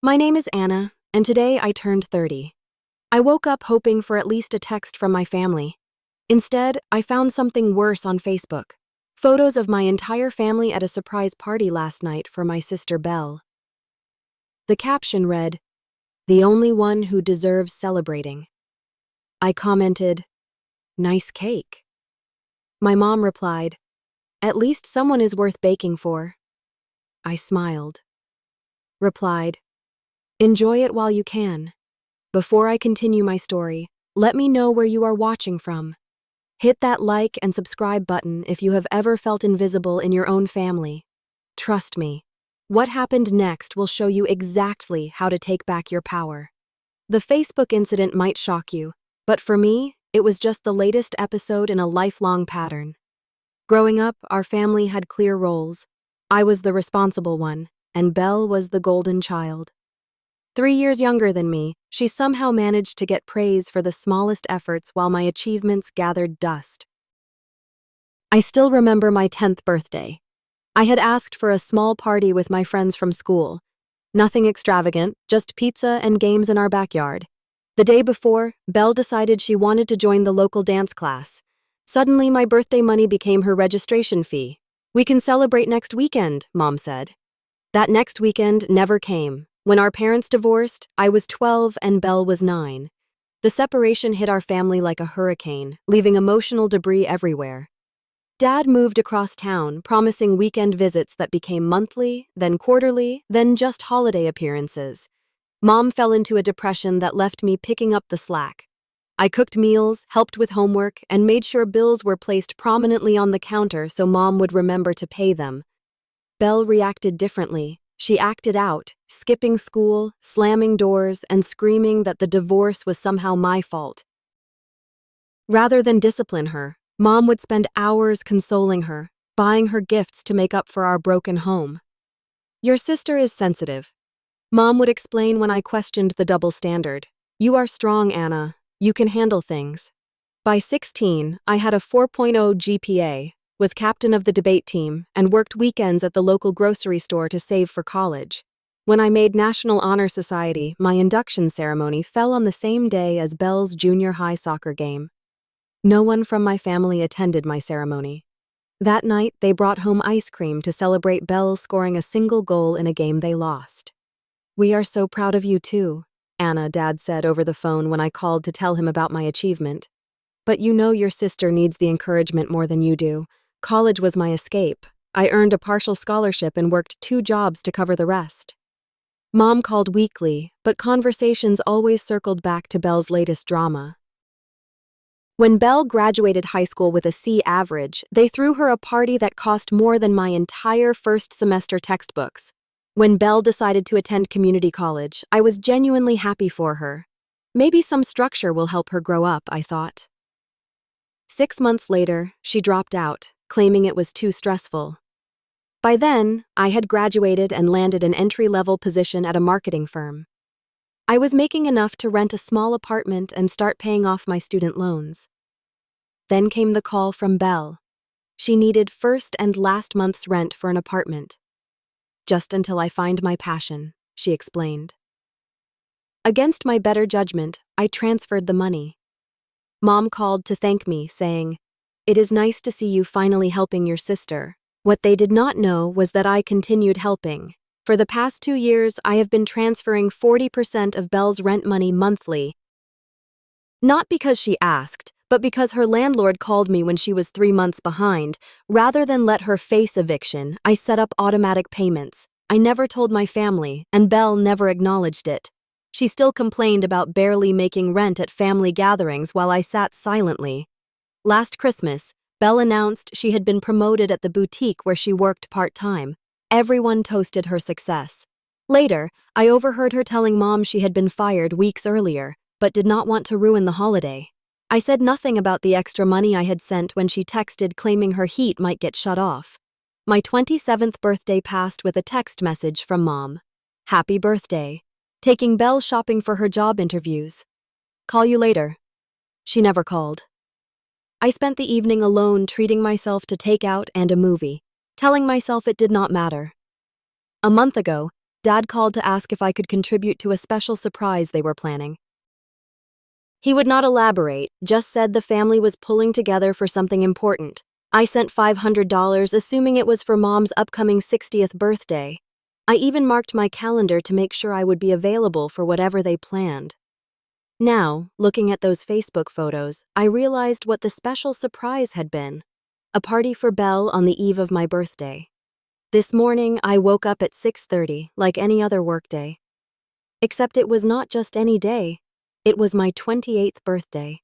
My name is Anna, and today I turned 30. I woke up hoping for at least a text from my family. Instead, I found something worse on Facebook. Photos of my entire family at a surprise party last night for my sister Belle. The caption read, "The only one who deserves celebrating." I commented, "Nice cake." My mom replied, "At least someone is worth baking for." I smiled. Replied, "Enjoy it while you can." Before I continue my story, let me know where you are watching from. Hit that like and subscribe button if you have ever felt invisible in your own family. Trust me, what happened next will show you exactly how to take back your power. The Facebook incident might shock you, but for me, it was just the latest episode in a lifelong pattern. Growing up, our family had clear roles. I was the responsible one, and Belle was the golden child. 3 years younger than me, she somehow managed to get praise for the smallest efforts while my achievements gathered dust. I still remember my 10th birthday. I had asked for a small party with my friends from school. Nothing extravagant, just pizza and games in our backyard. The day before, Belle decided she wanted to join the local dance class. Suddenly, my birthday money became her registration fee. "We can celebrate next weekend," Mom said. That next weekend never came. When our parents divorced, I was 12 and Belle was 9. The separation hit our family like a hurricane, leaving emotional debris everywhere. Dad moved across town, promising weekend visits that became monthly, then quarterly, then just holiday appearances. Mom fell into a depression that left me picking up the slack. I cooked meals, helped with homework, and made sure bills were placed prominently on the counter so Mom would remember to pay them. Belle reacted differently. She acted out, skipping school, slamming doors, and screaming that the divorce was somehow my fault. Rather than discipline her, Mom would spend hours consoling her, buying her gifts to make up for our broken home. "Your sister is sensitive," Mom would explain when I questioned the double standard. "You are strong, Anna. You can handle things." By 16, I had a 4.0 GPA, was captain of the debate team, and worked weekends at the local grocery store to save for college. When I made National Honor Society, my induction ceremony fell on the same day as Belle's junior high soccer game. No one from my family attended my ceremony. That night, they brought home ice cream to celebrate Belle scoring a single goal in a game they lost. "We are so proud of you too," Anna, Dad said over the phone when I called to tell him about my achievement. "But you know your sister needs the encouragement more than you do. College was my escape. I earned a partial scholarship and worked 2 jobs to cover the rest." Mom called weekly, but conversations always circled back to Belle's latest drama. When Belle graduated high school with a C average, they threw her a party that cost more than my entire first semester textbooks. When Belle decided to attend community college, I was genuinely happy for her. Maybe some structure will help her grow up, I thought. 6 months later, she dropped out, claiming it was too stressful. By then, I had graduated and landed an entry-level position at a marketing firm. I was making enough to rent a small apartment and start paying off my student loans. Then came the call from Belle. She needed first and last month's rent for an apartment. "Just until I find my passion," she explained. Against my better judgment, I transferred the money. Mom called to thank me, saying, "It is nice to see you finally helping your sister." What they did not know was that I continued helping. For the past 2 years, I have been transferring 40% of Belle's rent money monthly. Not because she asked, but because her landlord called me when she was 3 months behind. Rather than let her face eviction, I set up automatic payments. I never told my family, and Belle never acknowledged it. She still complained about barely making rent at family gatherings while I sat silently. Last Christmas, Belle announced she had been promoted at the boutique where she worked part-time. Everyone toasted her success. Later, I overheard her telling Mom she had been fired weeks earlier, but did not want to ruin the holiday. I said nothing about the extra money I had sent when she texted claiming her heat might get shut off. My 27th birthday passed with a text message from Mom. "Happy birthday. Taking Belle shopping for her job interviews. Call you later." She never called. I spent the evening alone treating myself to takeout and a movie, telling myself it did not matter. A month ago, Dad called to ask if I could contribute to a special surprise they were planning. He would not elaborate, just said the family was pulling together for something important. I sent $500, assuming it was for Mom's upcoming 60th birthday. I even marked my calendar to make sure I would be available for whatever they planned. Now, looking at those Facebook photos, I realized what the special surprise had been. A party for Belle on the eve of my birthday. This morning, I woke up at 6:30, like any other workday. Except it was not just any day. It was my 28th birthday.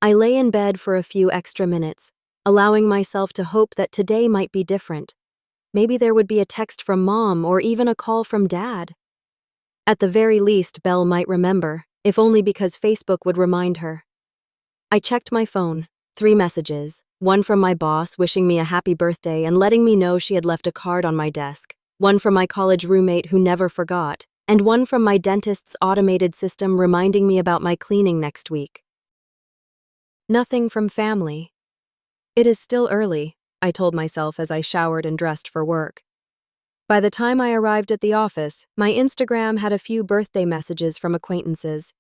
I lay in bed for a few extra minutes, allowing myself to hope that today might be different. Maybe there would be a text from Mom or even a call from Dad. At the very least, Belle might remember, if only because Facebook would remind her. I checked my phone. 3 messages, one from my boss wishing me a happy birthday and letting me know she had left a card on my desk, one from my college roommate who never forgot, and one from my dentist's automated system reminding me about my cleaning next week. Nothing from family. It is still early, I told myself as I showered and dressed for work. By the time I arrived at the office, my Instagram had a few birthday messages from acquaintances.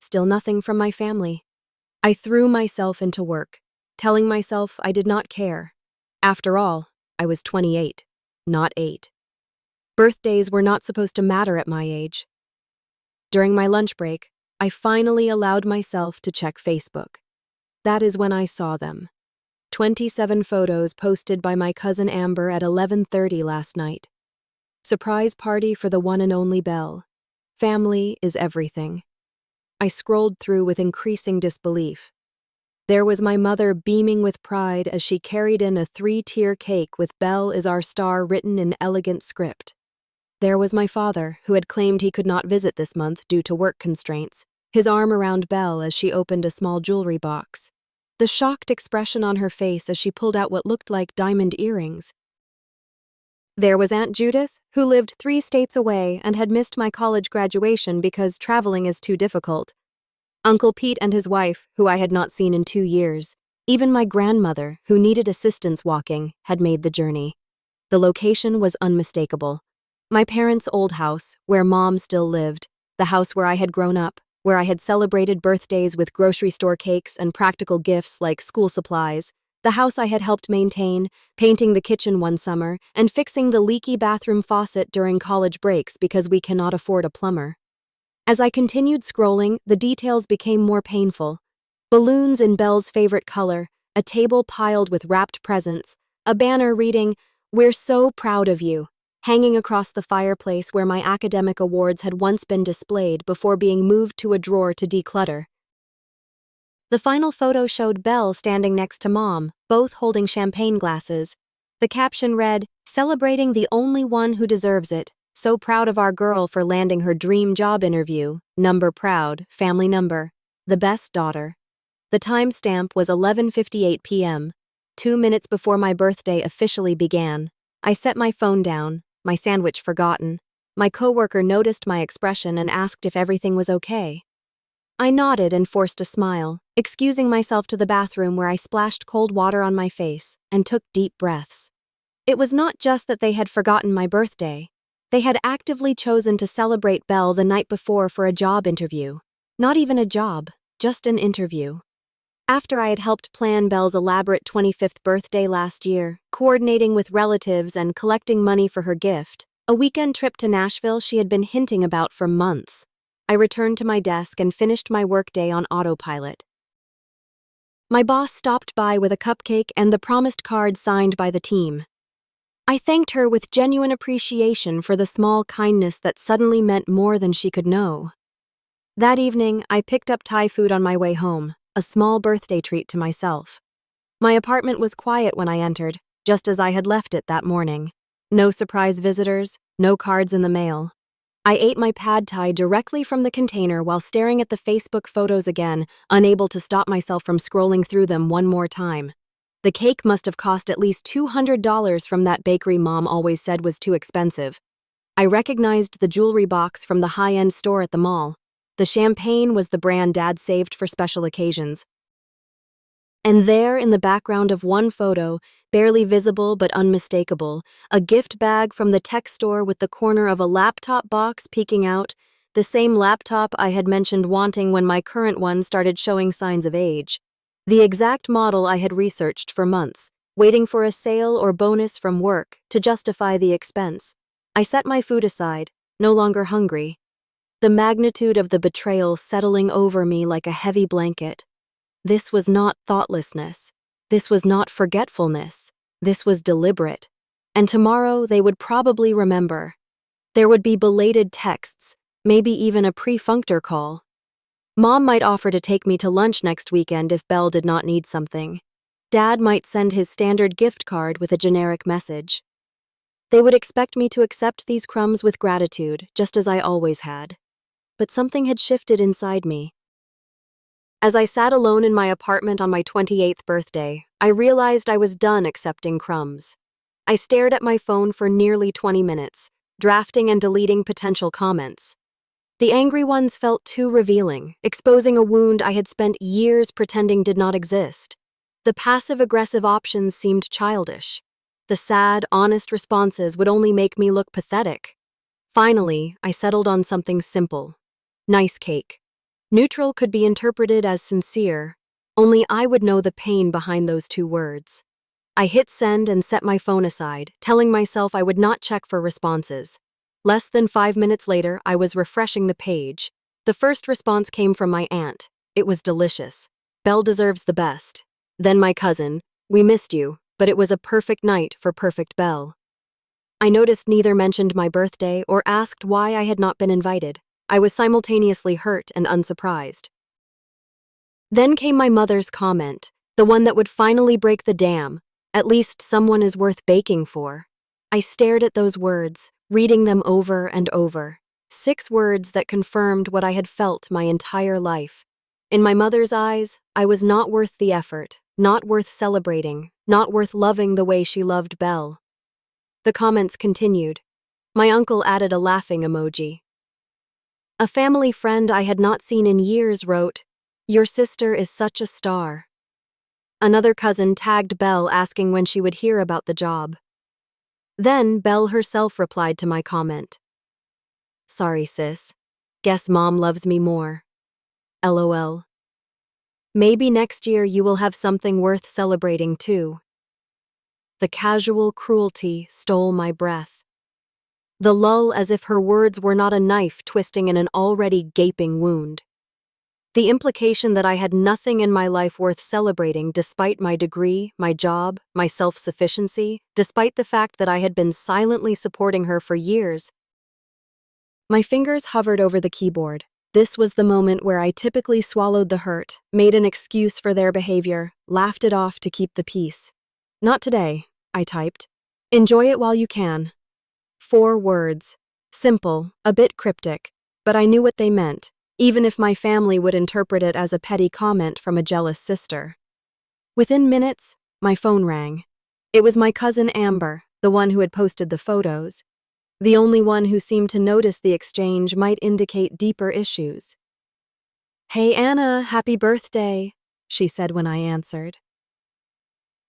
Still nothing from my family. I threw myself into work, telling myself I did not care. After all, I was 28, not 8. Birthdays were not supposed to matter at my age. During my lunch break, I finally allowed myself to check Facebook. That is when I saw them. 27 photos posted by my cousin Amber at 11:30 last night. Surprise party for the one and only Belle. Family is everything. I scrolled through with increasing disbelief. There was my mother beaming with pride as she carried in a 3-tier cake with "Belle is our star" written in elegant script. There was my father, who had claimed he could not visit this month due to work constraints, his arm around Belle as she opened a small jewelry box. The shocked expression on her face as she pulled out what looked like diamond earrings. There was Aunt Judith, who lived 3 states away and had missed my college graduation because traveling is too difficult. Uncle Pete and his wife, who I had not seen in 2 years. Even my grandmother, who needed assistance walking, had made the journey. The location was unmistakable. My parents' old house, where Mom still lived, the house where I had grown up, where I had celebrated birthdays with grocery store cakes and practical gifts like school supplies, the house I had helped maintain, painting the kitchen one summer, and fixing the leaky bathroom faucet during college breaks because we cannot afford a plumber. As I continued scrolling, the details became more painful. Balloons in Belle's favorite color, a table piled with wrapped presents, a banner reading, "We're so proud of you," hanging across the fireplace where my academic awards had once been displayed before being moved to a drawer to declutter. The final photo showed Belle standing next to Mom, both holding champagne glasses. The caption read, "Celebrating the only one who deserves it. So proud of our girl for landing her dream job interview. Number proud, family number. The best daughter." The timestamp was 11:58 p.m., 2 minutes before my birthday officially began. I set my phone down, my sandwich forgotten. My coworker noticed my expression and asked if everything was okay. I nodded and forced a smile, excusing myself to the bathroom where I splashed cold water on my face and took deep breaths. It was not just that they had forgotten my birthday. They had actively chosen to celebrate Belle the night before for a job interview. Not even a job, just an interview. After I had helped plan Belle's elaborate 25th birthday last year, coordinating with relatives and collecting money for her gift, a weekend trip to Nashville she had been hinting about for months, I returned to my desk and finished my workday on autopilot. My boss stopped by with a cupcake and the promised card signed by the team. I thanked her with genuine appreciation for the small kindness that suddenly meant more than she could know. That evening, I picked up Thai food on my way home, a small birthday treat to myself. My apartment was quiet when I entered, just as I had left it that morning. No surprise visitors, no cards in the mail. I ate my pad thai directly from the container while staring at the Facebook photos again, unable to stop myself from scrolling through them one more time. The cake must have cost at least $200 from that bakery Mom always said was too expensive. I recognized the jewelry box from the high-end store at the mall. The champagne was the brand Dad saved for special occasions. And there, in the background of one photo, barely visible but unmistakable, a gift bag from the tech store with the corner of a laptop box peeking out, the same laptop I had mentioned wanting when my current one started showing signs of age. The exact model I had researched for months, waiting for a sale or bonus from work to justify the expense. I set my food aside, no longer hungry. The magnitude of the betrayal settling over me like a heavy blanket. This was not thoughtlessness. This was not forgetfulness. This was deliberate. And tomorrow they would probably remember. There would be belated texts, maybe even a pre-functor call. Mom might offer to take me to lunch next weekend if Belle did not need something. Dad might send his standard gift card with a generic message. They would expect me to accept these crumbs with gratitude, just as I always had. But something had shifted inside me. As I sat alone in my apartment on my 28th birthday, I realized I was done accepting crumbs. I stared at my phone for nearly 20 minutes, drafting and deleting potential comments. The angry ones felt too revealing, exposing a wound I had spent years pretending did not exist. The passive-aggressive options seemed childish. The sad, honest responses would only make me look pathetic. Finally, I settled on something simple. Nice cake. Neutral could be interpreted as sincere. Only I would know the pain behind those two words. I hit send and set my phone aside, telling myself I would not check for responses. Less than 5 minutes later, I was refreshing the page. The first response came from my aunt. It was delicious. Belle deserves the best. Then my cousin. We missed you, but it was a perfect night for perfect Belle. I noticed neither mentioned my birthday or asked why I had not been invited. I was simultaneously hurt and unsurprised. Then came my mother's comment, the one that would finally break the dam. At least someone is worth baking for. I stared at those words, reading them over and over. 6 words that confirmed what I had felt my entire life. In my mother's eyes, I was not worth the effort, not worth celebrating, not worth loving the way she loved Belle. The comments continued. My uncle added a laughing emoji. A family friend I had not seen in years wrote, "Your sister is such a star." Another cousin tagged Belle asking when she would hear about the job. Then Belle herself replied to my comment. "Sorry, sis. Guess mom loves me more. LOL. Maybe next year you will have something worth celebrating too." The casual cruelty stole my breath. The lull as if her words were not a knife twisting in an already gaping wound. The implication that I had nothing in my life worth celebrating despite my degree, my job, my self-sufficiency, despite the fact that I had been silently supporting her for years. My fingers hovered over the keyboard. This was the moment where I typically swallowed the hurt, made an excuse for their behavior, laughed it off to keep the peace. "Not today," I typed. "Enjoy it while you can." 4 words. Simple, a bit cryptic, but I knew what they meant, even if my family would interpret it as a petty comment from a jealous sister. Within minutes, my phone rang. It was my cousin Amber, the one who had posted the photos. The only one who seemed to notice the exchange might indicate deeper issues. "Hey Anna, happy birthday," she said when I answered.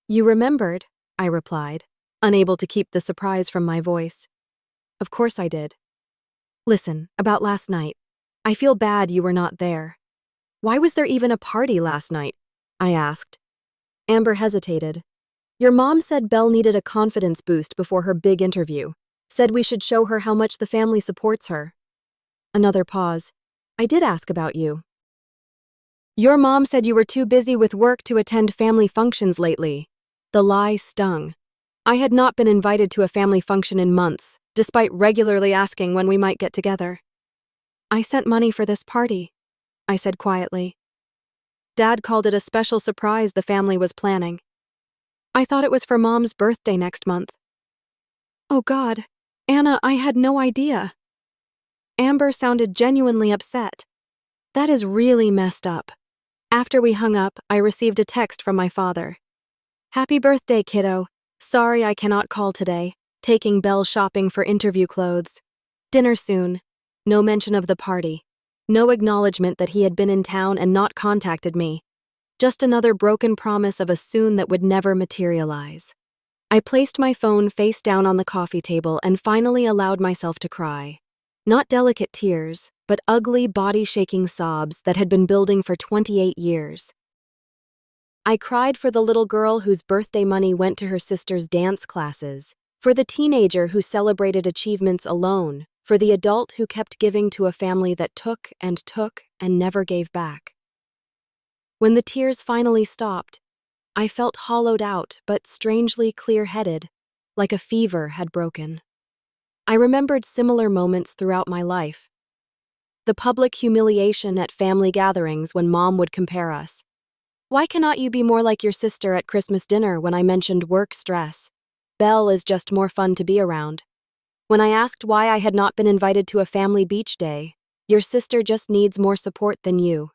"You remembered," I replied, unable to keep the surprise from my voice. "Of course I did. Listen, about last night. I feel bad you were not there. Why was there even a party last night?" I asked. Amber hesitated. "Your mom said Belle needed a confidence boost before her big interview. Said we should show her how much the family supports her." Another pause. "I did ask about you." "Your mom said you were too busy with work to attend family functions lately." The lie stung. I had not been invited to a family function in months, despite regularly asking when we might get together. "I sent money for this party," I said quietly. "Dad called it a special surprise the family was planning. I thought it was for Mom's birthday next month." "Oh God, Anna, I had no idea." Amber sounded genuinely upset. "That is really messed up." After we hung up, I received a text from my father. "Happy birthday, kiddo. Sorry I cannot call today. Taking Belle shopping for interview clothes. Dinner soon." No mention of the party. No acknowledgement that he had been in town and not contacted me. Just another broken promise of a soon that would never materialize. I placed my phone face down on the coffee table and finally allowed myself to cry. Not delicate tears, but ugly, body-shaking sobs that had been building for 28 years. I cried for the little girl whose birthday money went to her sister's dance classes, for the teenager who celebrated achievements alone, for the adult who kept giving to a family that took and never gave back. When the tears finally stopped, I felt hollowed out but strangely clear-headed, like a fever had broken. I remembered similar moments throughout my life. The public humiliation at family gatherings when Mom would compare us. "Why cannot you be more like your sister at Christmas dinner?" when I mentioned work stress. "Belle is just more fun to be around." When I asked why I had not been invited to a family beach day, "Your sister just needs more support than you."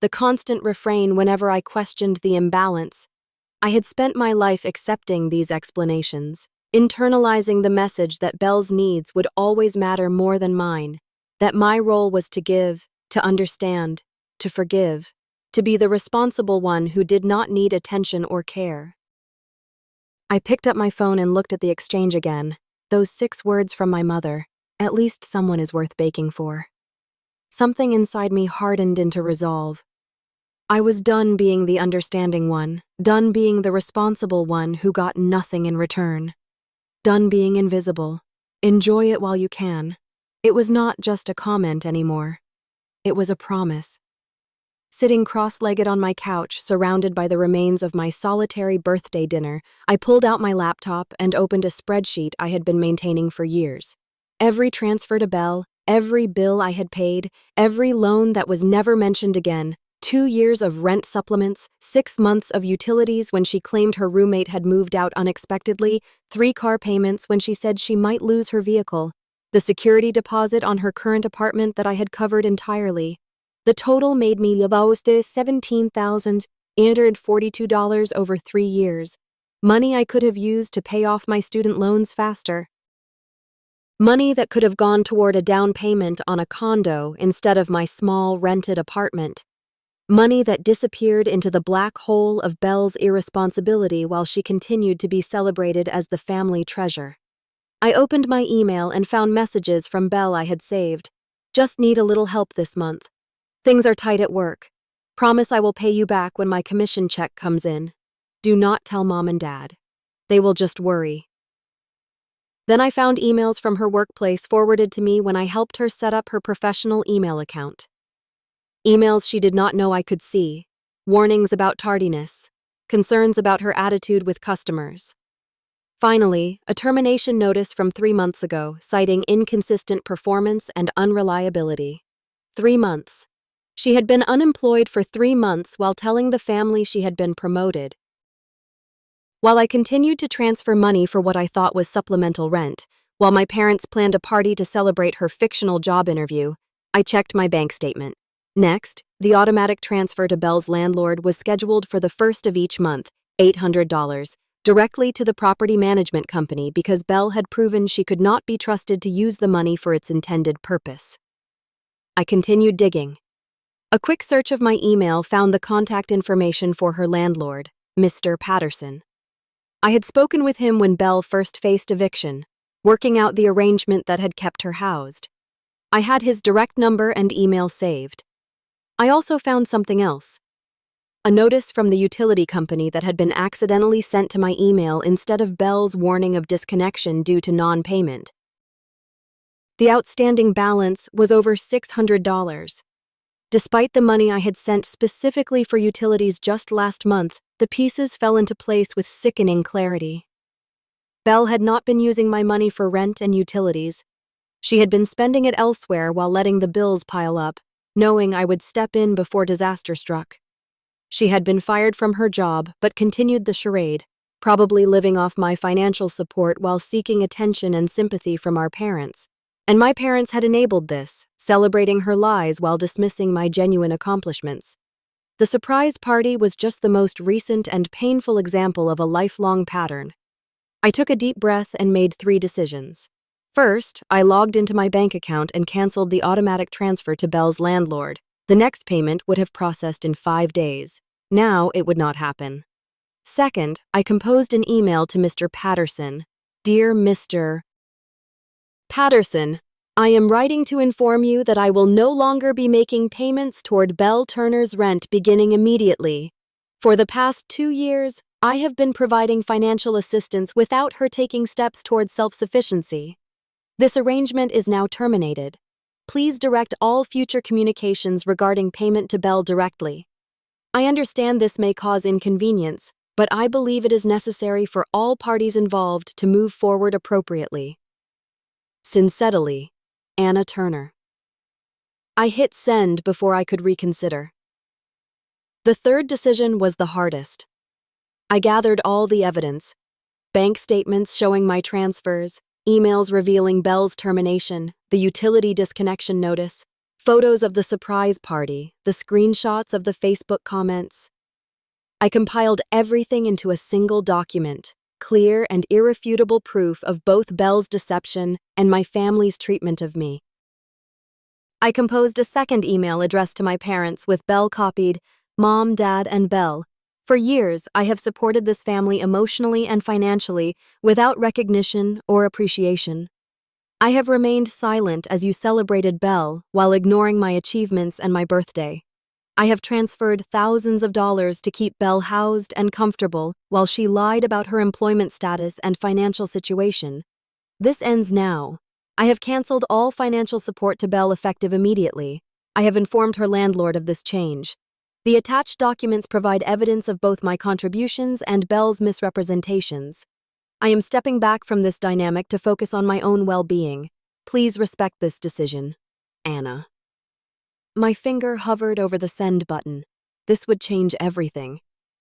The constant refrain whenever I questioned the imbalance. I had spent my life accepting these explanations, internalizing the message that Belle's needs would always matter more than mine, that my role was to give, to understand, to forgive, to be the responsible one who did not need attention or care. I picked up my phone and looked at the exchange again. Those 6 words from my mother, "At least someone is worth baking for." Something inside me hardened into resolve. I was done being the understanding one, done being the responsible one who got nothing in return. Done being invisible. Enjoy it while you can. It was not just a comment anymore. It was a promise. Sitting cross-legged on my couch, surrounded by the remains of my solitary birthday dinner, I pulled out my laptop and opened a spreadsheet I had been maintaining for years. Every transfer to Belle, every bill I had paid, every loan that was never mentioned again, 2 years of rent supplements, 6 months of utilities when she claimed her roommate had moved out unexpectedly, 3 car payments when she said she might lose her vehicle, the security deposit on her current apartment that I had covered entirely. The total made me lose $17,842 over 3 years, money I could have used to pay off my student loans faster. Money that could have gone toward a down payment on a condo instead of my small rented apartment. Money that disappeared into the black hole of Belle's irresponsibility while she continued to be celebrated as the family treasure. I opened my email and found messages from Belle I had saved. "Just need a little help this month. Things are tight at work. Promise I will pay you back when my commission check comes in. Do not tell Mom and Dad. They will just worry." Then I found emails from her workplace forwarded to me when I helped her set up her professional email account. Emails she did not know I could see, warnings about tardiness, concerns about her attitude with customers. Finally, a termination notice from 3 months ago, citing inconsistent performance and unreliability. 3 months. She had been unemployed for 3 months while telling the family she had been promoted. While I continued to transfer money for what I thought was supplemental rent, while my parents planned a party to celebrate her fictional job interview, I checked my bank statement. Next, the automatic transfer to Belle's landlord was scheduled for the first of each month, $800, directly to the property management company because Belle had proven she could not be trusted to use the money for its intended purpose. I continued digging. A quick search of my email found the contact information for her landlord, Mr. Patterson. I had spoken with him when Belle first faced eviction, working out the arrangement that had kept her housed. I had his direct number and email saved. I also found something else. A notice from the utility company that had been accidentally sent to my email instead of Belle's warning of disconnection due to non-payment. The outstanding balance was over $600. Despite the money I had sent specifically for utilities just last month, the pieces fell into place with sickening clarity. Belle had not been using my money for rent and utilities. She had been spending it elsewhere while letting the bills pile up, knowing I would step in before disaster struck. She had been fired from her job but continued the charade, probably living off my financial support while seeking attention and sympathy from our parents. And my parents had enabled this, celebrating her lies while dismissing my genuine accomplishments. The surprise party was just the most recent and painful example of a lifelong pattern. I took a deep breath and made 3 decisions. First, I logged into my bank account and canceled the automatic transfer to Belle's landlord. The next payment would have processed in 5 days. Now it would not happen. Second, I composed an email to Mr. Patterson. Dear Mr. Patterson, I am writing to inform you that I will no longer be making payments toward Belle Turner's rent beginning immediately. For the past 2 years, I have been providing financial assistance without her taking steps towards self-sufficiency. This arrangement is now terminated. Please direct all future communications regarding payment to Belle directly. I understand this may cause inconvenience, but I believe it is necessary for all parties involved to move forward appropriately. Sincerely, Anna Turner. I hit send before I could reconsider. The third decision was the hardest. I gathered all the evidence: bank statements showing my transfers, emails revealing Belle's termination, the utility disconnection notice, photos of the surprise party, the screenshots of the Facebook comments. I compiled everything into a single document, clear and irrefutable proof of both Belle's deception and my family's treatment of me. I composed a second email addressed to my parents with Belle copied, Mom, Dad, and Belle. For years, I have supported this family emotionally and financially without recognition or appreciation. I have remained silent as you celebrated Belle while ignoring my achievements and my birthday. I have transferred thousands of dollars to keep Belle housed and comfortable while she lied about her employment status and financial situation. This ends now. I have canceled all financial support to Belle effective immediately. I have informed her landlord of this change. The attached documents provide evidence of both my contributions and Belle's misrepresentations. I am stepping back from this dynamic to focus on my own well-being. Please respect this decision. Anna. My finger hovered over the send button. This would change everything.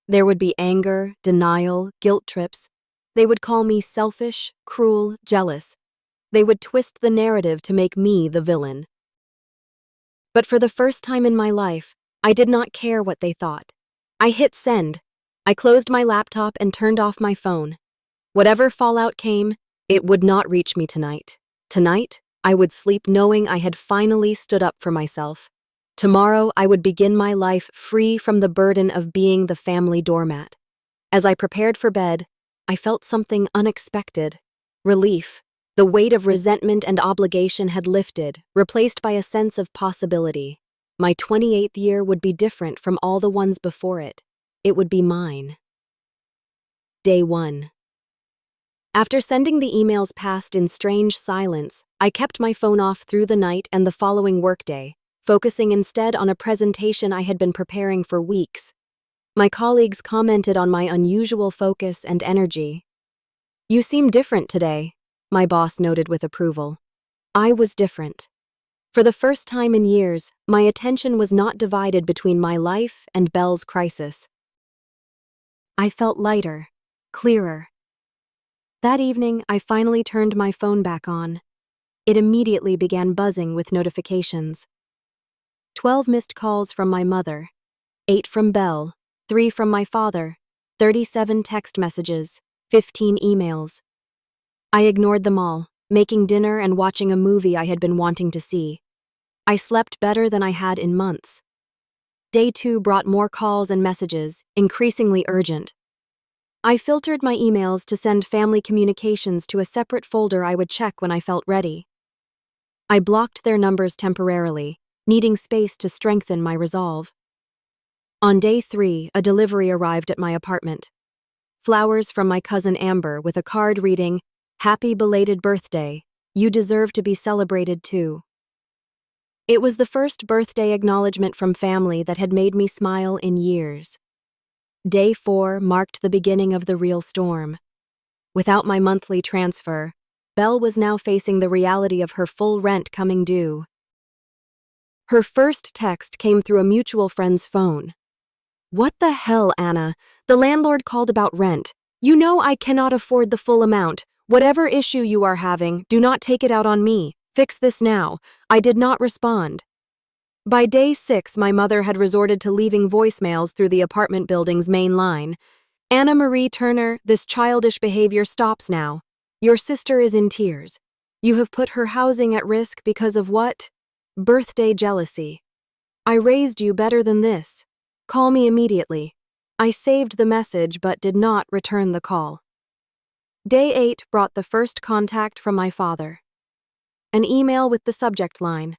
There would be anger, denial, guilt trips. They would call me selfish, cruel, jealous. They would twist the narrative to make me the villain. But for the first time in my life, I did not care what they thought. I hit send. I closed my laptop and turned off my phone. Whatever fallout came, it would not reach me tonight. Tonight, I would sleep knowing I had finally stood up for myself. Tomorrow, I would begin my life free from the burden of being the family doormat. As I prepared for bed, I felt something unexpected. Relief. The weight of resentment and obligation had lifted, replaced by a sense of possibility. My 28th year would be different from all the ones before it. It would be mine. Day 1. After sending the emails passed in strange silence, I kept my phone off through the night and the following workday, focusing instead on a presentation I had been preparing for weeks. My colleagues commented on my unusual focus and energy. "You seem different today," my boss noted with approval. I was different. For the first time in years, my attention was not divided between my life and Belle's crisis. I felt lighter, clearer. That evening, I finally turned my phone back on. It immediately began buzzing with notifications. 12 missed calls from my mother, 8 from Belle, 3 from my father, 37 text messages, 15 emails. I ignored them all, making dinner and watching a movie I had been wanting to see. I slept better than I had in months. Day 2 brought more calls and messages, increasingly urgent. I filtered my emails to send family communications to a separate folder I would check when I felt ready. I blocked their numbers temporarily, needing space to strengthen my resolve. On day 3, a delivery arrived at my apartment. Flowers from my cousin Amber with a card reading, "Happy belated birthday. You deserve to be celebrated too." It was the first birthday acknowledgement from family that had made me smile in years. Day 4 marked the beginning of the real storm. Without my monthly transfer, Belle was now facing the reality of her full rent coming due. Her first text came through a mutual friend's phone. "What the hell, Anna? The landlord called about rent. You know I cannot afford the full amount. Whatever issue you are having, do not take it out on me. Fix this now." I did not respond. By day 6, my mother had resorted to leaving voicemails through the apartment building's main line. "Anna Marie Turner, this childish behavior stops now. Your sister is in tears. You have put her housing at risk because of what? Birthday jealousy. I raised you better than this. Call me immediately. I saved the message but did not return the call. Day 8 brought the first contact from my father. An email with the subject line,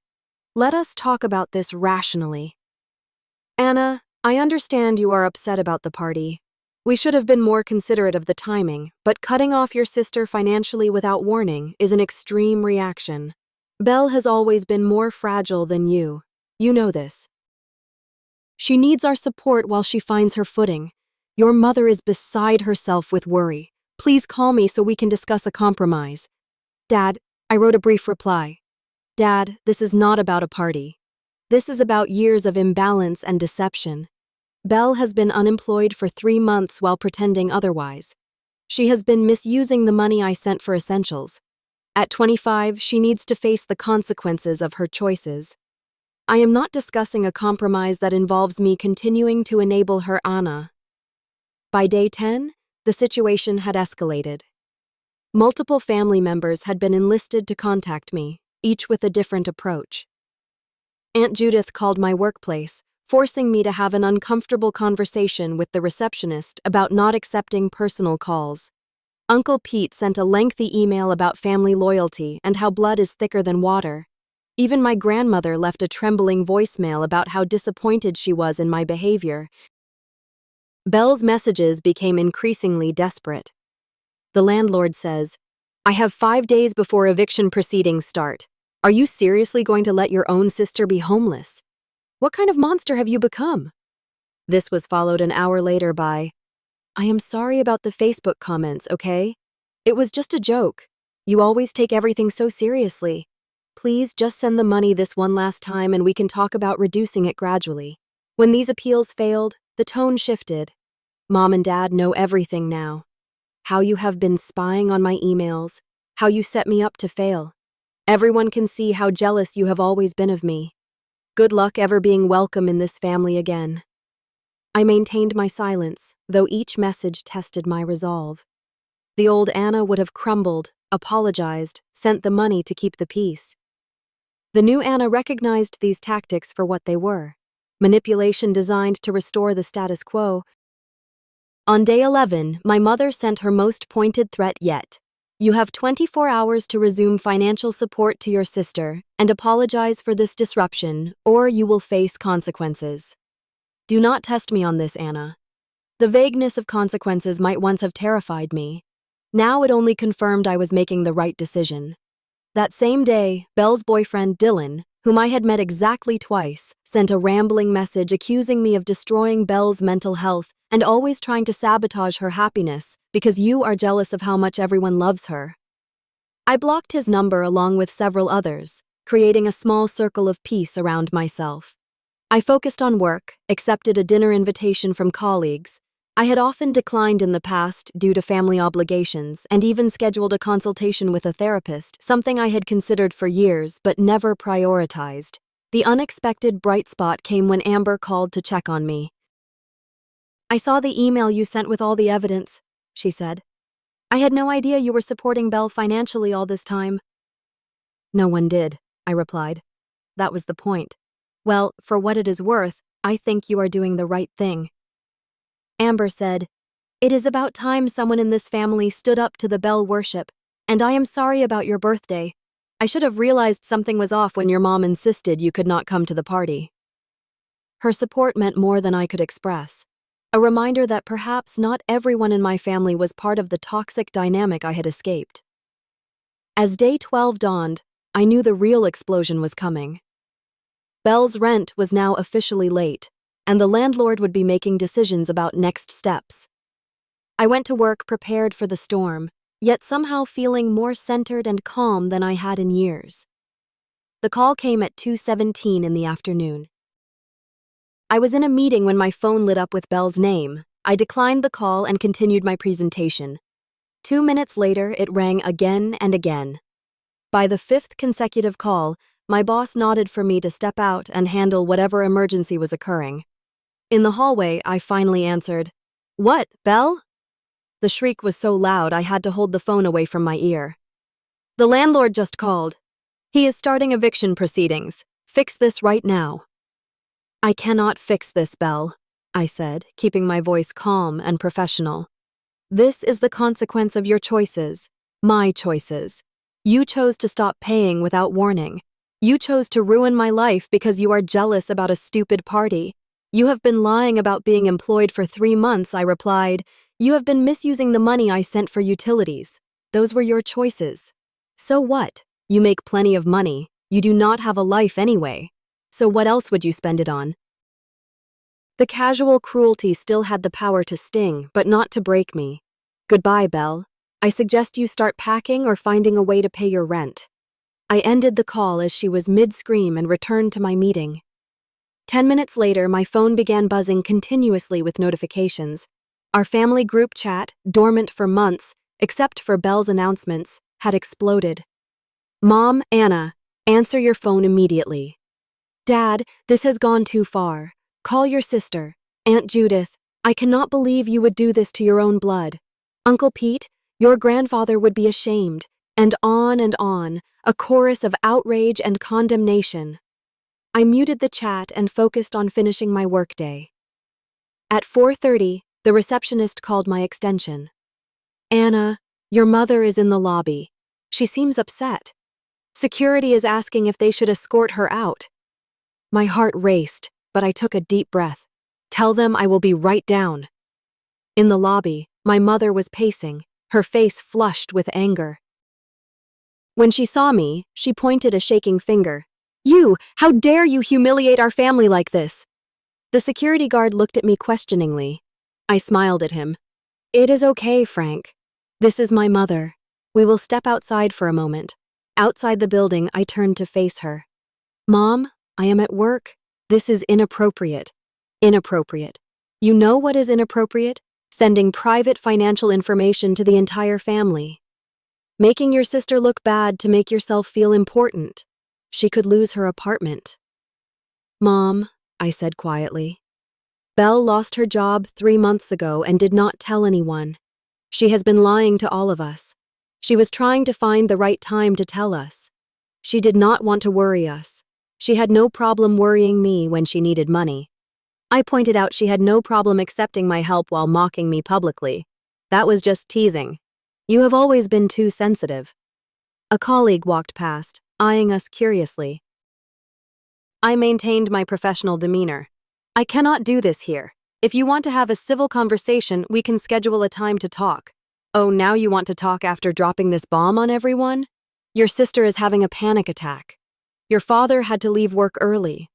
"Let us talk about this rationally." Anna, I understand you are upset about the party. We should have been more considerate of the timing, but cutting off your sister financially without warning is an extreme reaction. Belle has always been more fragile than you. You know this. She needs our support while she finds her footing. Your mother is beside herself with worry. Please call me so we can discuss a compromise. Dad, I wrote a brief reply. Dad, this is not about a party. This is about years of imbalance and deception. Belle has been unemployed for 3 months while pretending otherwise. She has been misusing the money I sent for essentials. At 25, she needs to face the consequences of her choices. I am not discussing a compromise that involves me continuing to enable her Anna. By day 10, the situation had escalated. Multiple family members had been enlisted to contact me, each with a different approach. Aunt Judith called my workplace, forcing me to have an uncomfortable conversation with the receptionist about not accepting personal calls. Uncle Pete sent a lengthy email about family loyalty and how blood is thicker than water. Even my grandmother left a trembling voicemail about how disappointed she was in my behavior. Belle's messages became increasingly desperate. The landlord says, "I have 5 days before eviction proceedings start. Are you seriously going to let your own sister be homeless? What kind of monster have you become?" This was followed an hour later by, "I am sorry about the Facebook comments, okay? It was just a joke. You always take everything so seriously. Please just send the money this one last time and we can talk about reducing it gradually." When these appeals failed, the tone shifted. "Mom and Dad know everything now. How you have been spying on my emails, how you set me up to fail. Everyone can see how jealous you have always been of me. Good luck ever being welcome in this family again." I maintained my silence, though each message tested my resolve. The old Anna would have crumbled, apologized, sent the money to keep the peace. The new Anna recognized these tactics for what they were: manipulation designed to restore the status quo. On day 11, my mother sent her most pointed threat yet. "You have 24 hours to resume financial support to your sister and apologize for this disruption, or you will face consequences." Do not test me on this, Anna. The vagueness of consequences might once have terrified me. Now it only confirmed I was making the right decision. That same day, Belle's boyfriend, Dylan, whom I had met exactly twice, sent a rambling message accusing me of destroying Belle's mental health and always trying to sabotage her happiness because you are jealous of how much everyone loves her. I blocked his number along with several others, creating a small circle of peace around myself. I focused on work, accepted a dinner invitation from colleagues. I had often declined in the past due to family obligations and even scheduled a consultation with a therapist, something I had considered for years but never prioritized. The unexpected bright spot came when Amber called to check on me. "I saw the email you sent with all the evidence," she said. "I had no idea you were supporting Belle financially all this time." "No one did," I replied. "That was the point. Well, for what it is worth, I think you are doing the right thing." Amber said, "It is about time someone in this family stood up to the Belle worship, and I am sorry about your birthday. I should have realized something was off when your mom insisted you could not come to the party." Her support meant more than I could express. A reminder that perhaps not everyone in my family was part of the toxic dynamic I had escaped. As day 12 dawned, I knew the real explosion was coming. Belle's rent was now officially late, and the landlord would be making decisions about next steps. I went to work prepared for the storm, yet somehow feeling more centered and calm than I had in years. The call came at 2:17 in the afternoon. I was in a meeting when my phone lit up with Belle's name. I declined the call and continued my presentation. 2 minutes later, it rang again and again. By the 5th consecutive call, my boss nodded for me to step out and handle whatever emergency was occurring. In the hallway, I finally answered, "What, Belle?" The shriek was so loud I had to hold the phone away from my ear. "The landlord just called. He is starting eviction proceedings. Fix this right now." "I cannot fix this, Belle. I said, keeping my voice calm and professional. This is the consequence of your choices, my choices. You chose to stop paying without warning. You chose to ruin my life because you are jealous about a stupid party. You have been lying about being employed for 3 months, I replied. You have been misusing the money I sent for utilities. Those were your choices. So what? You make plenty of money. You do not have a life anyway. So what else would you spend it on? The casual cruelty still had the power to sting, but not to break me. Goodbye, Belle. I suggest you start packing or finding a way to pay your rent. I ended the call as she was mid-scream and returned to my meeting. 10 minutes later, my phone began buzzing continuously with notifications. Our family group chat, dormant for months, except for Belle's announcements, had exploded. Mom, Anna, answer your phone immediately. Dad, this has gone too far. Call your sister. Aunt Judith, I cannot believe you would do this to your own blood. Uncle Pete, your grandfather would be ashamed. And on, a chorus of outrage and condemnation. I muted the chat and focused on finishing my workday. At 4:30, the receptionist called my extension. Anna, your mother is in the lobby. She seems upset. Security is asking if they should escort her out. My heart raced, but I took a deep breath. Tell them I will be right down. In the lobby, my mother was pacing, her face flushed with anger. When she saw me, she pointed a shaking finger. You, how dare you humiliate our family like this? The security guard looked at me questioningly. I smiled at him. It is okay, Frank. This is my mother. We will step outside for a moment. Outside the building, I turned to face her. Mom, I am at work. This is inappropriate. Inappropriate. You know what is inappropriate? Sending private financial information to the entire family. Making your sister look bad to make yourself feel important. She could lose her apartment. Mom, I said quietly. Belle lost her job 3 months ago and did not tell anyone. She has been lying to all of us. She was trying to find the right time to tell us. She did not want to worry us. She had no problem worrying me when she needed money. I pointed out she had no problem accepting my help while mocking me publicly. That was just teasing. You have always been too sensitive. A colleague walked past, eyeing us curiously. I maintained my professional demeanor. I cannot do this here. If you want to have a civil conversation, we can schedule a time to talk. Oh, now you want to talk after dropping this bomb on everyone? Your sister is having a panic attack. Your father had to leave work early.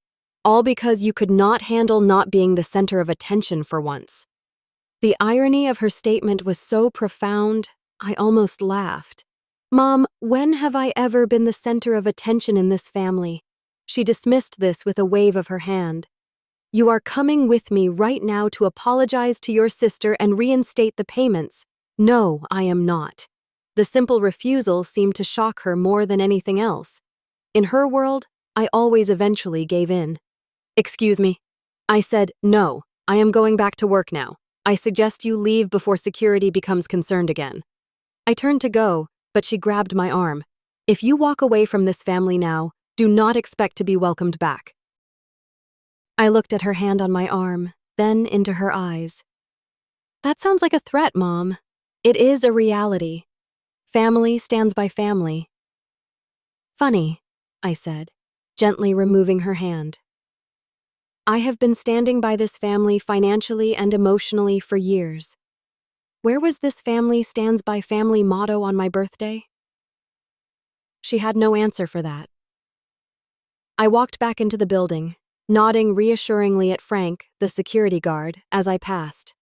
All because you could not handle not being the center of attention for once. The irony of her statement was so profound, I almost laughed. Mom, when have I ever been the center of attention in this family? She dismissed this with a wave of her hand. You are coming with me right now to apologize to your sister and reinstate the payments. No, I am not. The simple refusal seemed to shock her more than anything else. In her world, I always eventually gave in. Excuse me. I said, no, I am going back to work now. I suggest you leave before security becomes concerned again. I turned to go, but she grabbed my arm. If you walk away from this family now, do not expect to be welcomed back. I looked at her hand on my arm, then into her eyes. That sounds like a threat, Mom. It is a reality. Family stands by family. Funny, I said, gently removing her hand. I have been standing by this family financially and emotionally for years. Where was this family stands by family motto on my birthday? She had no answer for that. I walked back into the building, nodding reassuringly at Frank, the security guard, as I passed.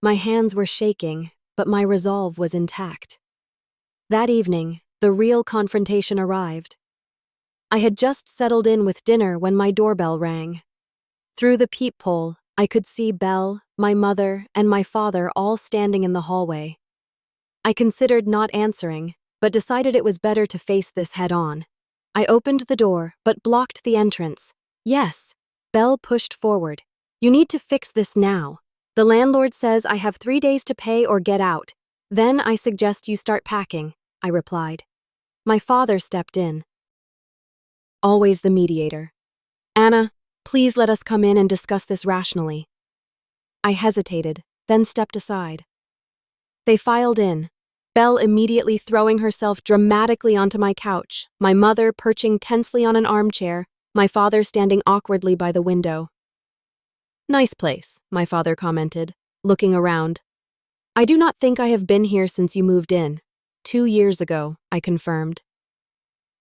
My hands were shaking, but my resolve was intact. That evening, the real confrontation arrived. I had just settled in with dinner when my doorbell rang. Through the peephole, I could see Belle, my mother, and my father all standing in the hallway. I considered not answering, but decided it was better to face this head-on. I opened the door, but blocked the entrance. Yes, Belle pushed forward. You need to fix this now. The landlord says I have 3 days to pay or get out. Then I suggest you start packing, I replied. My father stepped in. Always the mediator. Anna, please let us come in and discuss this rationally. I hesitated, then stepped aside. They filed in, Belle immediately throwing herself dramatically onto my couch, my mother perching tensely on an armchair, my father standing awkwardly by the window. "Nice place," my father commented, looking around. "I do not think I have been here since you moved in." 2 years ago, I confirmed.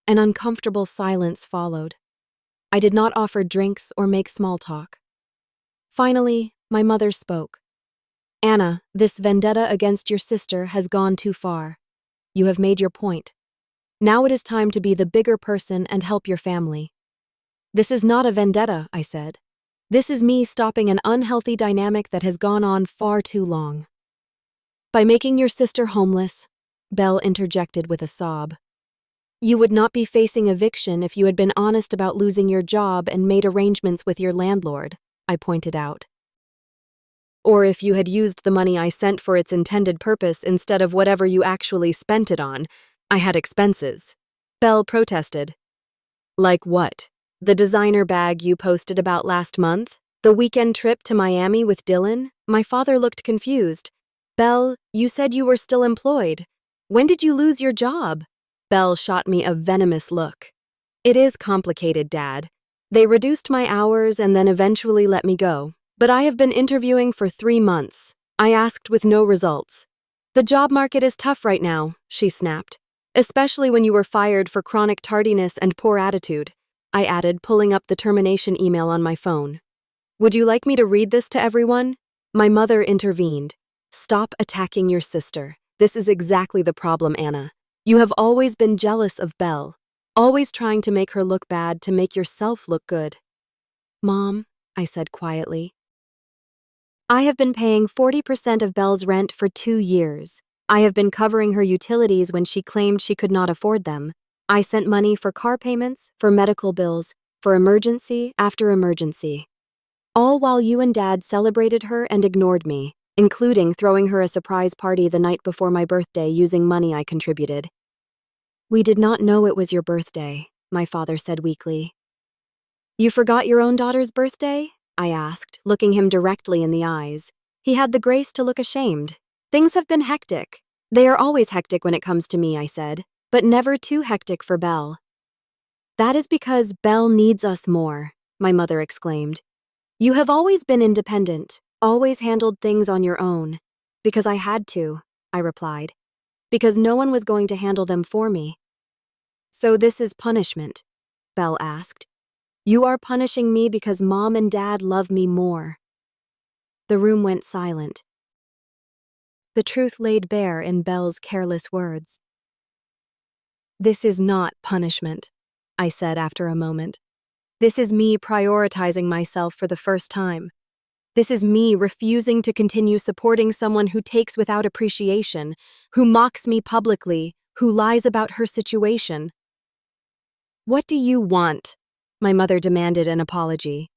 An uncomfortable silence followed. I did not offer drinks or make small talk. Finally, my mother spoke. "Anna, this vendetta against your sister has gone too far. You have made your point. Now it is time to be the bigger person and help your family." "This is not a vendetta," I said. "This is me stopping an unhealthy dynamic that has gone on far too long." "By making your sister homeless," Belle interjected with a sob. "You would not be facing eviction if you had been honest about losing your job and made arrangements with your landlord," I pointed out. "Or if you had used the money I sent for its intended purpose instead of whatever you actually spent it on. I had expenses," Belle protested. "Like what? The designer bag you posted about last month? The weekend trip to Miami with Dylan?" My father looked confused. "Belle, you said you were still employed. When did you lose your job?" Belle shot me a venomous look. "It is complicated, Dad. They reduced my hours and then eventually let me go. But I have been interviewing for 3 months. I asked with no results. The job market is tough right now," she snapped. "Especially when you were fired for chronic tardiness and poor attitude," I added, pulling up the termination email on my phone. "Would you like me to read this to everyone?" My mother intervened. "Stop attacking your sister. This is exactly the problem, Anna. You have always been jealous of Belle, always trying to make her look bad to make yourself look good." "Mom," I said quietly, "I have been paying 40% of Belle's rent for 2 years. I have been covering her utilities when she claimed she could not afford them. I sent money for car payments, for medical bills, for emergency after emergency. All while you and Dad celebrated her and ignored me, including throwing her a surprise party the night before my birthday using money I contributed." "We did not know it was your birthday," my father said weakly. "You forgot your own daughter's birthday?" I asked, looking him directly in the eyes. He had the grace to look ashamed. "Things have been hectic. They are always hectic when it comes to me," I said, "but never too hectic for Belle." "That is because Belle needs us more," my mother exclaimed. "You have always been independent, always handled things on your own." "Because I had to," I replied. "Because no one was going to handle them for me." "So this is punishment?" Belle asked. "You are punishing me because Mom and Dad love me more." The room went silent. The truth laid bare in Belle's careless words. "This is not punishment," I said after a moment. "This is me prioritizing myself for the first time. This is me refusing to continue supporting someone who takes without appreciation, who mocks me publicly, who lies about her situation." "What do you want?" My mother demanded an apology.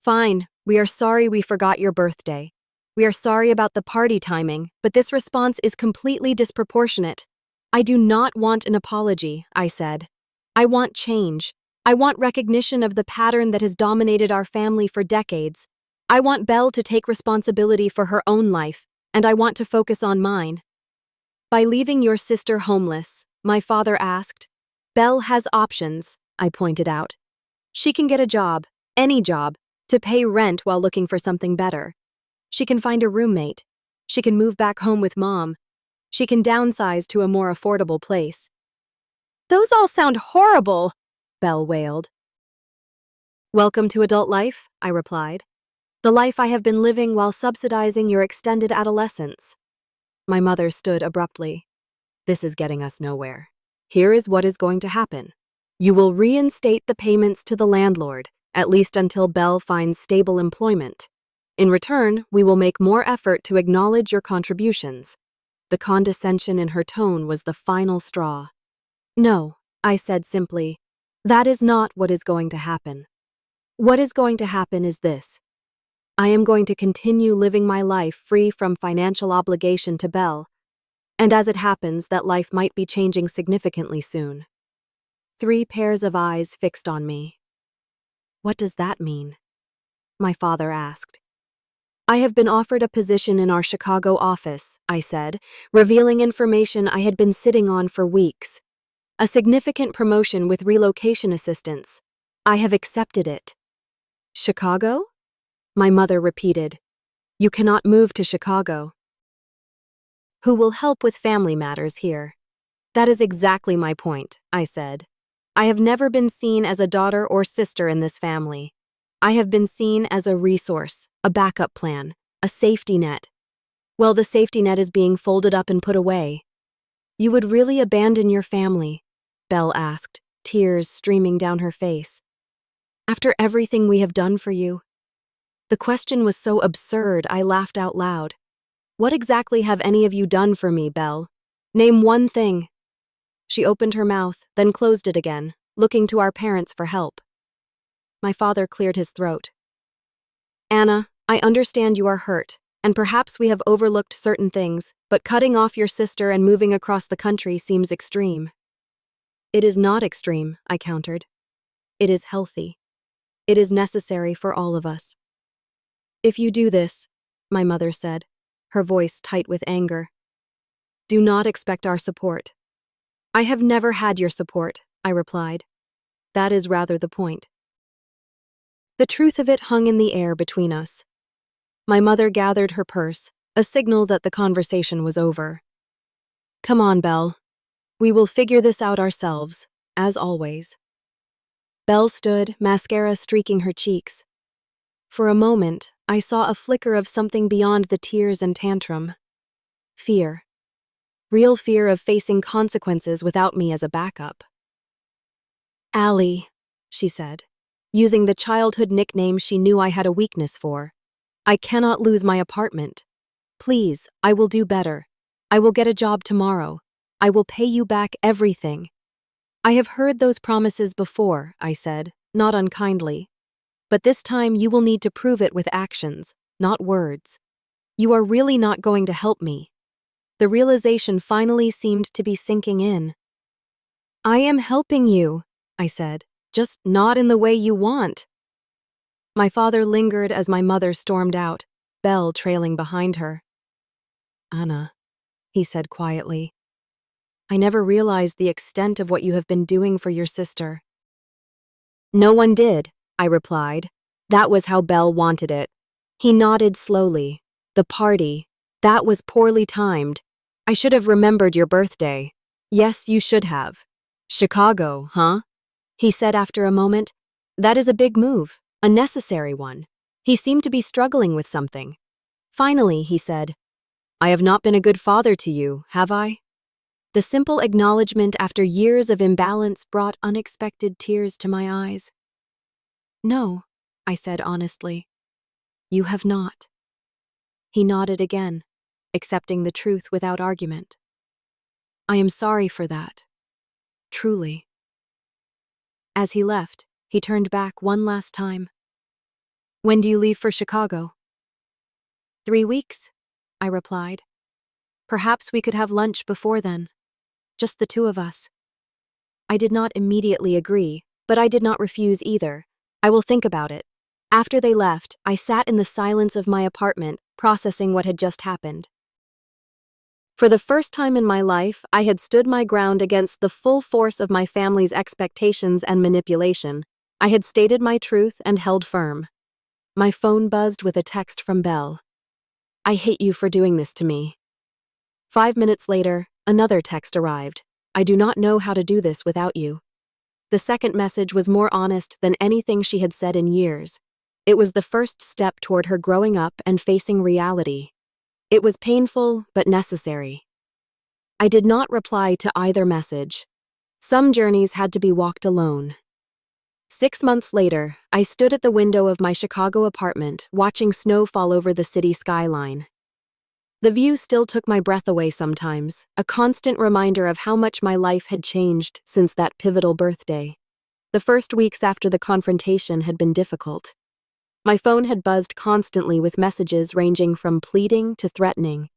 "Fine, we are sorry we forgot your birthday. We are sorry about the party timing, but this response is completely disproportionate." "I do not want an apology," I said. "I want change. I want recognition of the pattern that has dominated our family for decades. I want Belle to take responsibility for her own life, and I want to focus on mine." "By leaving your sister homeless," my father asked. "Belle has options," I pointed out. "She can get a job, any job, to pay rent while looking for something better. She can find a roommate. She can move back home with Mom. She can downsize to a more affordable place." "Those all sound horrible," Belle wailed. "Welcome to adult life," I replied. "The life I have been living while subsidizing your extended adolescence." My mother stood abruptly. "This is getting us nowhere. Here is what is going to happen. You will reinstate the payments to the landlord, at least until Belle finds stable employment. In return, we will make more effort to acknowledge your contributions." The condescension in her tone was the final straw. "No," I said simply. "That is not what is going to happen. What is going to happen is this. I am going to continue living my life free from financial obligation to Belle, and as it happens, that life might be changing significantly soon." 3 pairs of eyes fixed on me. "What does that mean?" my father asked. I have been offered a position in our Chicago office, I said, revealing information I had been sitting on for weeks. A significant promotion with relocation assistance. I have accepted it. Chicago? My mother repeated. You cannot move to Chicago. Who will help with family matters here? That is exactly my point, I said. I have never been seen as a daughter or sister in this family. I have been seen as a resource, a backup plan, a safety net. Well, the safety net is being folded up and put away. You would really abandon your family? Belle asked, tears streaming down her face. After everything we have done for you? The question was so absurd I laughed out loud. What exactly have any of you done for me, Belle? Name one thing. She opened her mouth, then closed it again, looking to our parents for help. My father cleared his throat. Anna, I understand you are hurt, and perhaps we have overlooked certain things, but cutting off your sister and moving across the country seems extreme. It is not extreme, I countered. It is healthy. It is necessary for all of us. If you do this, my mother said, her voice tight with anger, do not expect our support. I have never had your support, I replied. That is rather the point. The truth of it hung in the air between us. My mother gathered her purse, a signal that the conversation was over. Come on, Belle. We will figure this out ourselves, as always. Belle stood, mascara streaking her cheeks. For a moment, I saw a flicker of something beyond the tears and tantrum. Fear. Real fear of facing consequences without me as a backup. Allie, she said, using the childhood nickname she knew I had a weakness for. I cannot lose my apartment. Please, I will do better. I will get a job tomorrow. I will pay you back everything. I have heard those promises before, I said, not unkindly. But this time you will need to prove it with actions, not words. You are really not going to help me. The realization finally seemed to be sinking in. I am helping you, I said, just not in the way you want. My father lingered as my mother stormed out, Belle trailing behind her. Anna, he said quietly, I never realized the extent of what you have been doing for your sister. No one did, I replied. That was how Belle wanted it. He nodded slowly. The party. That was poorly timed. I should have remembered your birthday. Yes, you should have. Chicago, huh? He said after a moment. That is a big move, a necessary one. He seemed to be struggling with something. Finally, he said, I have not been a good father to you, have I? The simple acknowledgement after years of imbalance brought unexpected tears to my eyes. No, I said honestly. You have not. He nodded again, accepting the truth without argument. I am sorry for that. Truly. As he left, he turned back one last time. When do you leave for Chicago? 3 weeks, I replied. Perhaps we could have lunch before then. Just the two of us. I did not immediately agree, but I did not refuse either. I will think about it. After they left, I sat in the silence of my apartment, processing what had just happened. For the first time in my life, I had stood my ground against the full force of my family's expectations and manipulation. I had stated my truth and held firm. My phone buzzed with a text from Belle. I hate you for doing this to me. 5 minutes later, another text arrived. I do not know how to do this without you. The second message was more honest than anything she had said in years. It was the first step toward her growing up and facing reality. It was painful, but necessary. I did not reply to either message. Some journeys had to be walked alone. 6 months later, I stood at the window of my Chicago apartment, watching snow fall over the city skyline. The view still took my breath away sometimes, a constant reminder of how much my life had changed since that pivotal birthday. The first weeks after the confrontation had been difficult. My phone had buzzed constantly with messages ranging from pleading to threatening.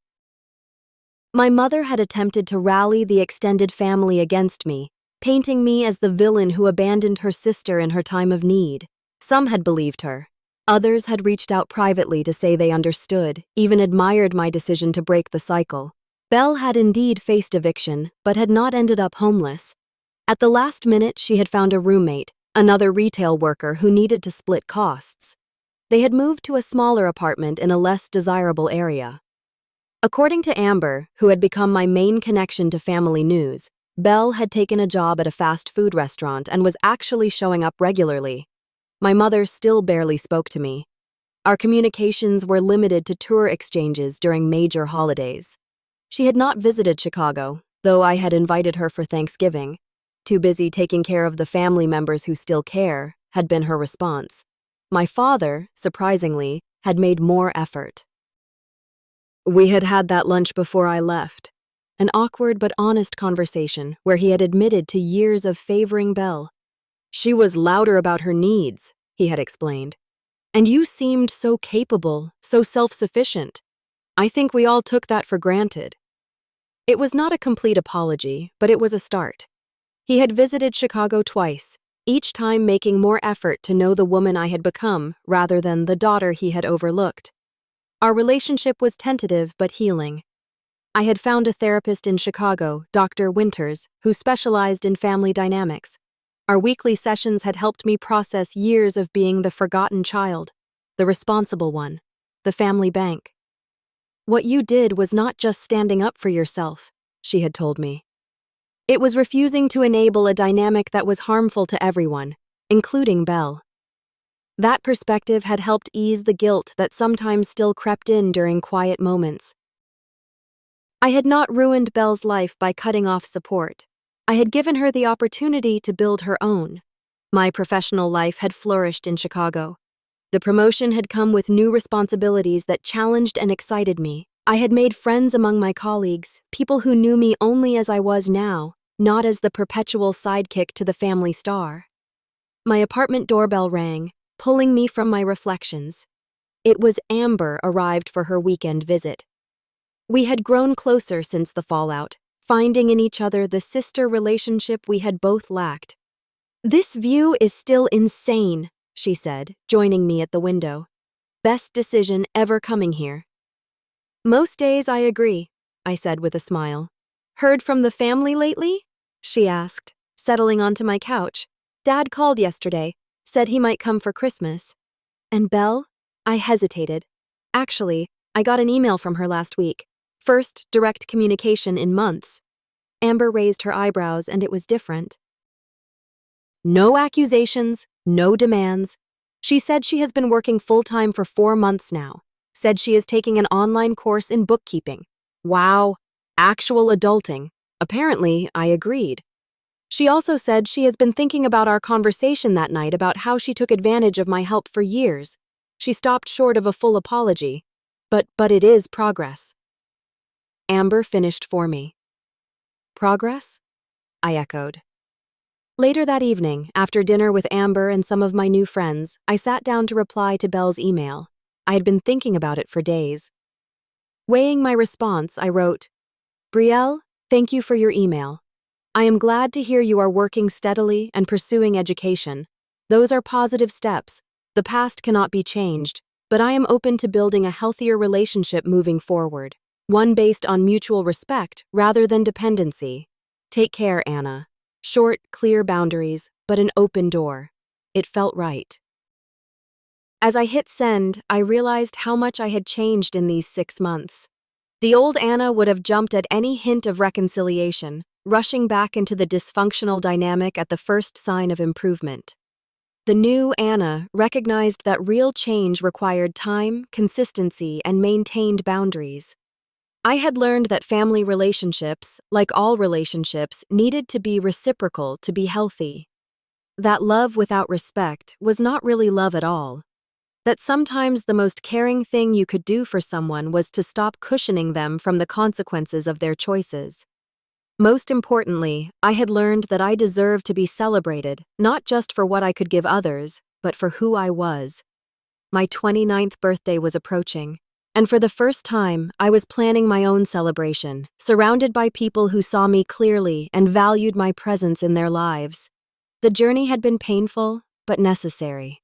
My mother had attempted to rally the extended family against me, painting me as the villain who abandoned her sister in her time of need. Some had believed her. Others had reached out privately to say they understood, even admired my decision to break the cycle. Belle had indeed faced eviction, but had not ended up homeless. At the last minute, she had found a roommate, another retail worker who needed to split costs. They had moved to a smaller apartment in a less desirable area. According to Amber, who had become my main connection to family news, Belle had taken a job at a fast food restaurant and was actually showing up regularly. My mother still barely spoke to me. Our communications were limited to tour exchanges during major holidays. She had not visited Chicago, though I had invited her for Thanksgiving. Too busy taking care of the family members who still care, had been her response. My father, surprisingly, had made more effort. We had had that lunch before I left. An awkward but honest conversation where he had admitted to years of favoring Belle. She was louder about her needs, he had explained. And you seemed so capable, so self-sufficient. I think we all took that for granted. It was not a complete apology, but it was a start. He had visited Chicago twice, each time making more effort to know the woman I had become rather than the daughter he had overlooked. Our relationship was tentative but healing. I had found a therapist in Chicago, Dr. Winters, who specialized in family dynamics. Our weekly sessions had helped me process years of being the forgotten child, the responsible one, the family bank. What you did was not just standing up for yourself, she had told me. It was refusing to enable a dynamic that was harmful to everyone, including Belle. That perspective had helped ease the guilt that sometimes still crept in during quiet moments. I had not ruined Belle's life by cutting off support. I had given her the opportunity to build her own. My professional life had flourished in Chicago. The promotion had come with new responsibilities that challenged and excited me. I had made friends among my colleagues, people who knew me only as I was now, not as the perpetual sidekick to the family star. My apartment doorbell rang, pulling me from my reflections. It was Amber arrived for her weekend visit. We had grown closer since the fallout, finding in each other the sister relationship we had both lacked. "This view is still insane," she said, joining me at the window. "Best decision ever coming here." "Most days I agree," I said with a smile. "Heard from the family lately?" she asked, settling onto my couch. "Dad called yesterday, said he might come for Christmas." "And Belle?" I hesitated. "Actually, I got an email from her last week. First direct communication in months." Amber raised her eyebrows, and it was different. "No accusations, no demands. She said she has been working full-time for 4 months now. Said she is taking an online course in bookkeeping. Wow, actual adulting. Apparently, I agreed. She also said she has been thinking about our conversation that night about how she took advantage of my help for years. She stopped short of a full apology. But it is progress." Amber finished for me. "Progress?" I echoed. Later that evening, after dinner with Amber and some of my new friends, I sat down to reply to Belle's email. I had been thinking about it for days. Weighing my response, I wrote, "Brielle, thank you for your email. I am glad to hear you are working steadily and pursuing education. Those are positive steps. The past cannot be changed, but I am open to building a healthier relationship moving forward, one based on mutual respect rather than dependency. Take care, Anna." Short, clear boundaries, but an open door. It felt right. As I hit send, I realized how much I had changed in these 6 months. The old Anna would have jumped at any hint of reconciliation, rushing back into the dysfunctional dynamic at the first sign of improvement. The new Anna recognized that real change required time, consistency, and maintained boundaries. I had learned that family relationships, like all relationships, needed to be reciprocal to be healthy. That love without respect was not really love at all. That sometimes the most caring thing you could do for someone was to stop cushioning them from the consequences of their choices. Most importantly, I had learned that I deserved to be celebrated, not just for what I could give others, but for who I was. My 29th birthday was approaching. And for the first time, I was planning my own celebration, surrounded by people who saw me clearly and valued my presence in their lives. The journey had been painful, but necessary.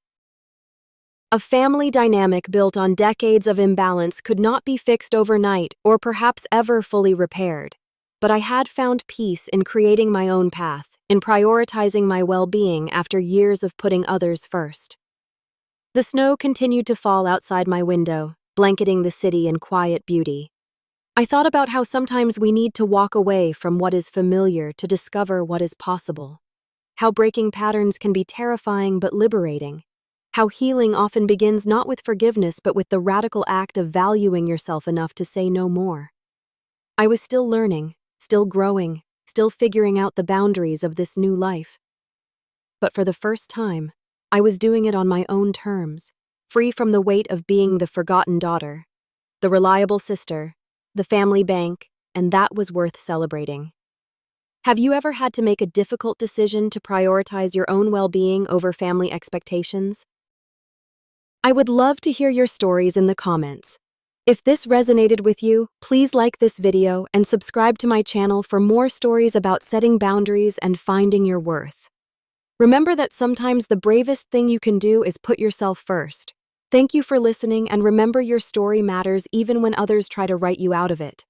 A family dynamic built on decades of imbalance could not be fixed overnight or perhaps ever fully repaired. But I had found peace in creating my own path, in prioritizing my well-being after years of putting others first. The snow continued to fall outside my window, blanketing the city in quiet beauty. I thought about how sometimes we need to walk away from what is familiar to discover what is possible. How breaking patterns can be terrifying but liberating. How healing often begins not with forgiveness but with the radical act of valuing yourself enough to say no more. I was still learning, still growing, still figuring out the boundaries of this new life. But for the first time, I was doing it on my own terms, free from the weight of being the forgotten daughter, the reliable sister, the family bank, and that was worth celebrating. Have you ever had to make a difficult decision to prioritize your own well-being over family expectations? I would love to hear your stories in the comments. If this resonated with you, please like this video and subscribe to my channel for more stories about setting boundaries and finding your worth. Remember that sometimes the bravest thing you can do is put yourself first. Thank you for listening, and remember your story matters even when others try to write you out of it.